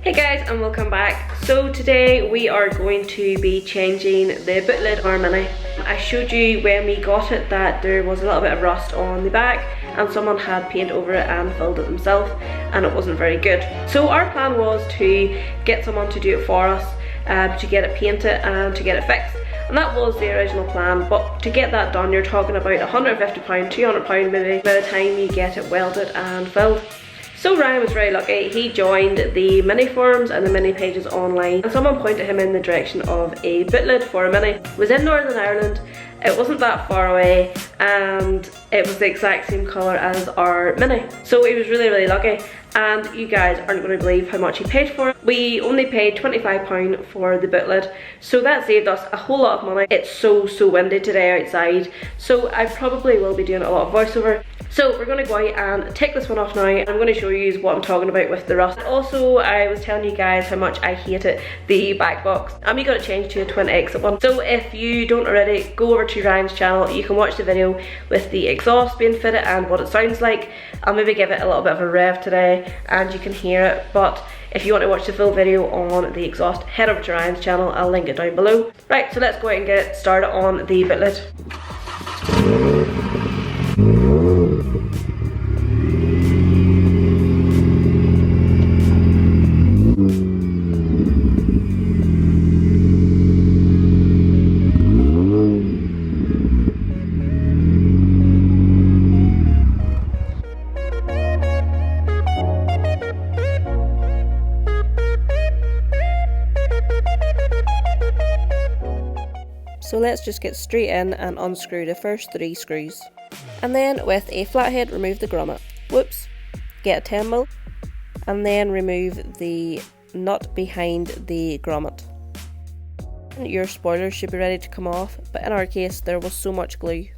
Hey guys, and welcome back. So today we are going to be changing the bootlid on our Mini. I showed you when we got it that there was a little bit of rust on the back and someone had painted over it and filled it themselves and it wasn't very good. So our plan was to get someone to do it for us, to get it painted and to get it fixed. And that was the original plan, but to get that done you're talking about £150, £200 maybe by the time you get it welded and filled. So Ryan was very lucky. He joined the mini forums and the mini pages online and someone pointed him in the direction of a bootlid for a Mini. It was in Northern Ireland, it wasn't that far away and it was the exact same colour as our Mini. So he was really lucky, and you guys aren't going to believe how much he paid for it. We only paid £25 for the bootlid, so that saved us a whole lot of money. It's so windy today outside, so I probably will be doing a lot of voiceover. So we're going to go out and take this one off now. I'm going to show you what I'm talking about with the rust. Also, I was telling you guys how much I hated the back box. We got it changed to a twin exit one. So if you don't already, go over to Ryan's channel. You can watch the video with the exhaust being fitted and what it sounds like. I'll maybe give it a little bit of a rev today and you can hear it. But if you want to watch the full video on the exhaust, head over to Ryan's channel. I'll link it down below. Right, so let's go ahead and get started on the bootlid. So let's just get straight in and unscrew the first 3 screws. And then with a flathead, remove the grommet. Whoops. Get a 10mm. And then remove the nut behind the grommet. Your spoiler should be ready to come off, but in our case there was so much glue.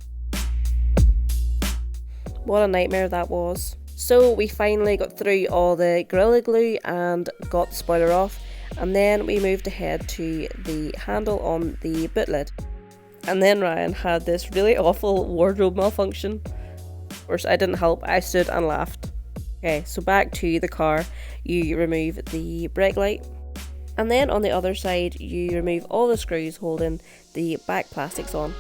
What a nightmare that was. So we finally got through all the Gorilla Glue and got the spoiler off. And then we moved ahead to the handle on the bootlid. And then Ryan had this really awful wardrobe malfunction. Of course I didn't help, I stood and laughed. Okay, so back to the car, you remove the brake light. And then on the other side you remove all the screws holding the back plastics on.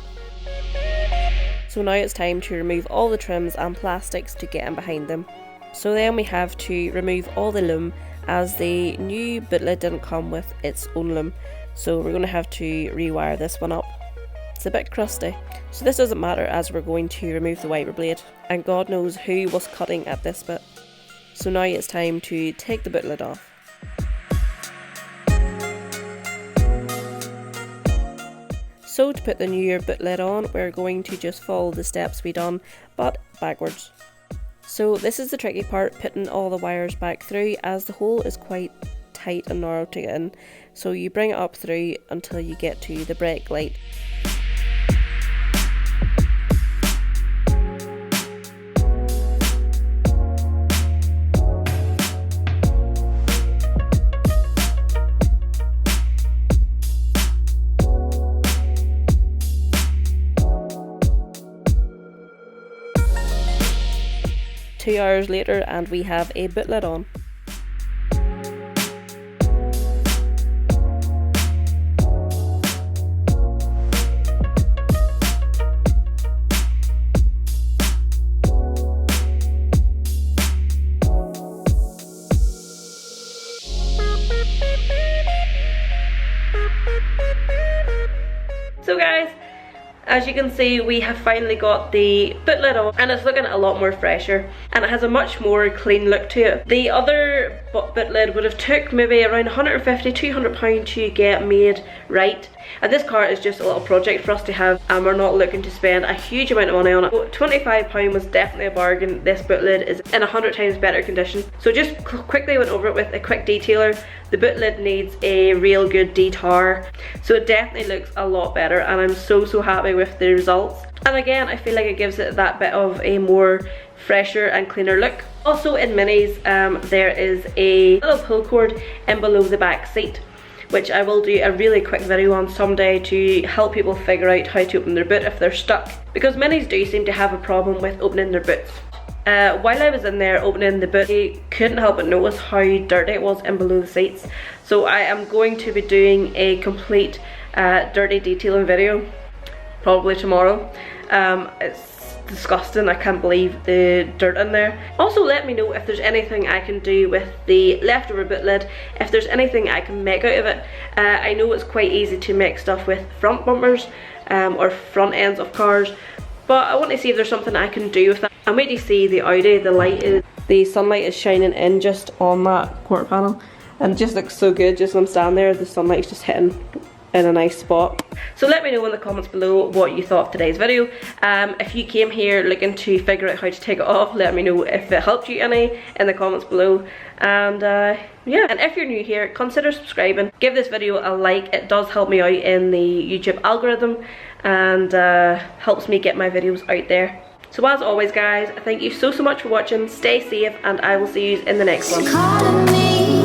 So now it's time to remove all the trims and plastics to get in behind them. So then we have to remove all the loom, as the new bootlid didn't come with its own loom, so we're going to have to rewire this one up. It's a bit crusty, so this doesn't matter as we're going to remove the wiper blade, and God knows who was cutting at this bit. So now it's time to take the bootlid off. So to put the new bootlid on, we're going to just follow the steps we done, but backwards. So this is the tricky part, putting all the wires back through, as the hole is quite tight and narrow to get in. So you bring it up through until you get to the brake light. Two hours later and we have a bootlid on. So guys, as you can see, we have finally got the bootlid on and it's looking a lot more fresher and it has a much more clean look to it. The other bootlid would have took maybe around £150, £200 to get made right, and this car is just a little project for us to have and we're not looking to spend a huge amount of money on it. So £25 was definitely a bargain. This bootlid is in 100 times better condition. So just quickly went over it with a quick detailer. The bootlid needs a real good tyre, so it definitely looks a lot better and I'm so happy with the results. And again, I feel like it gives it that bit of a more fresher and cleaner look. Also in Minis, there is a little pull cord in below the back seat, which I will do a really quick video on someday to help people figure out how to open their boot if they're stuck, because Minis do seem to have a problem with opening their boots. While I was in there opening the boot, I couldn't help but notice how dirty it was in below the seats. So I am going to be doing a complete dirty detailing video, probably tomorrow. It's disgusting. I can't believe the dirt in there. Also, let me know if there's anything I can do with the leftover boot lid, if there's anything I can make out of it. I know it's quite easy to make stuff with front bumpers or front ends of cars, but I want to see if there's something I can do with that. And wait to see the Audi, the sunlight is shining in just on that quarter panel, and it just looks so good. Just when I'm standing there, the sunlight's just hitting in a nice spot. So let me know in the comments below what you thought of today's video. If you came here looking to figure out how to take it off, let me know if it helped you any in the comments below. And yeah, and if you're new here, consider subscribing, give this video a like. It does help me out in the YouTube algorithm and helps me get my videos out there. So as always guys, thank you so much for watching, stay safe, and I will see you in the next one.